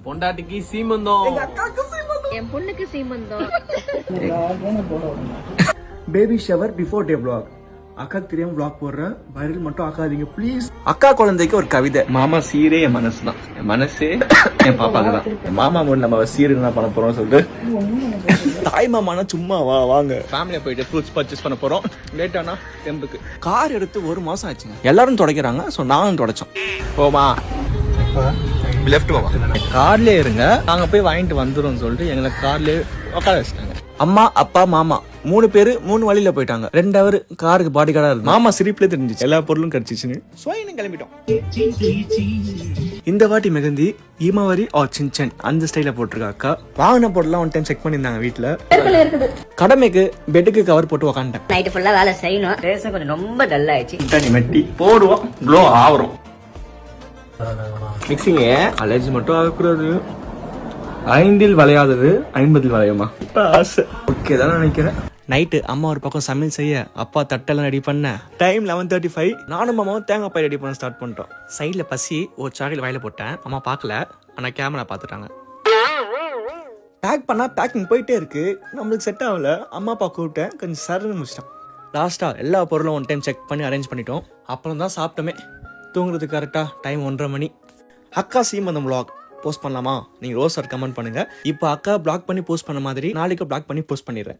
பொண்டாட்டிக்கு சீமந்தம், என் பொண்ணுக்கு Seemantham. Baby shower before day vlog. அக்காக்கு தெரியாம vlog போடுறேன், வைரல் மட்டும் ஆக்காதீங்க ப்ளீஸ். அக்கா குழந்தைக்கு ஒரு கவிதை. மாமா சீரே என் மனசுதான், என் மனசே என் பாப்பாக்கு தான். மாமா மூணு நம்ம சீரு என்ன பண்ண போறோம் சொல்லிட்டு தாய் மாமானா சும்மா வாங்க. ஃபேமிலியா போயிட்டு ஃப்ரூட்ஸ் பர்ச்சேஸ் பண்ண போறோம். லேட்டானா டெம்புக்கு கார் எடுத்து 1 மாசம் ஆச்சுங்க. எல்லாரும் துடைக்கிறாங்க, ஸோ நானும் துடைச்சோம். போமா லெஃப்ட் போமா, கார்லயே இருங்க, நாங்க போய் வாங்கிட்டு வந்துரும் சொல்லிட்டு எங்களை கார்லயே உட்கார வச்சிட்டாங்க. அம்மா அப்பா மாமா 3 பேரு 3 வழியில போயிட்டாங்க. 2 hour காருக்கு பாடி கார்டா இருக்கு. மாமா சிரிப்புல தெரிஞ்சிச்சு, எல்லா பொருளும் கிடைச்சிச்சுன்னு ஸ்வைன்னு கிளம்பிட்டோம். இந்த வாட்டி மெகந்தி ஈமாவரி சின்சன் அந்த ஸ்டைல போட்டிருக்கா அக்கா. வாங்கின பொருள்லாம் ஒன் டைம் செக் பண்ணியிருந்தாங்க வீட்டுல. கடமைக்கு பெட்டுக்கு கவர் போட்டு உக்காண்டேன். நைட்டு ஃபுல்லா வேலை செய்யணும். பேச கொஞ்சம் ரொம்ப டல் ஆயிடுச்சு. மெட்டி போடுவோம், க்ளோ ஆவரும். மிக்சிங்க அலர்ஜி மட்டும் ஆகக்கூடாது. 5இல் வளையாதது 50இல் வளையுமா ஆசை. ஓகே தான் நினைக்கிறேன். நைட்டு அம்மா ஒரு பக்கம் சமையல் செய்ய, அப்பா தட்டெல்லாம் ரெடி பண்ண. டைம் 11:35. நானும் அம்மாவும் தேங்காய் பாய் ரெடி பண்ண ஸ்டார்ட் பண்ணிட்டோம். சைடில் பசி ஒரு சாக்லேட் வாயில போட்டேன். அம்மா பார்க்கல, ஆனால் கேமரா பார்த்துட்டாங்க. பேக் பண்ணா பேக்கிங் போயிட்டே இருக்கு, நம்மளுக்கு செட் ஆகல. அம்மா அப்பா கூப்பிட்டேன், கொஞ்சம் சரன்னு முடிச்சிட்டோம். லாஸ்ட்டாக எல்லா பொருளும் ஒன் டைம் செக் பண்ணி அரேஞ்ச் பண்ணிட்டோம். அப்புறம் தான் சாப்பிட்டோமே. தூங்குறதுக்கு கரெக்டாக டைம் 1:30 மணி. அக்கா சீமந்தம் vlog போஸ்ட் பண்ணலாமா? நீங்கள் ரோஸ் சார் கமெண்ட் பண்ணுங்க. இப்போ அக்கா பிளாக் பண்ணி போஸ்ட் பண்ண மாதிரி நாளைக்கு பிளாக் பண்ணி போஸ்ட் பண்ணிடுறேன்.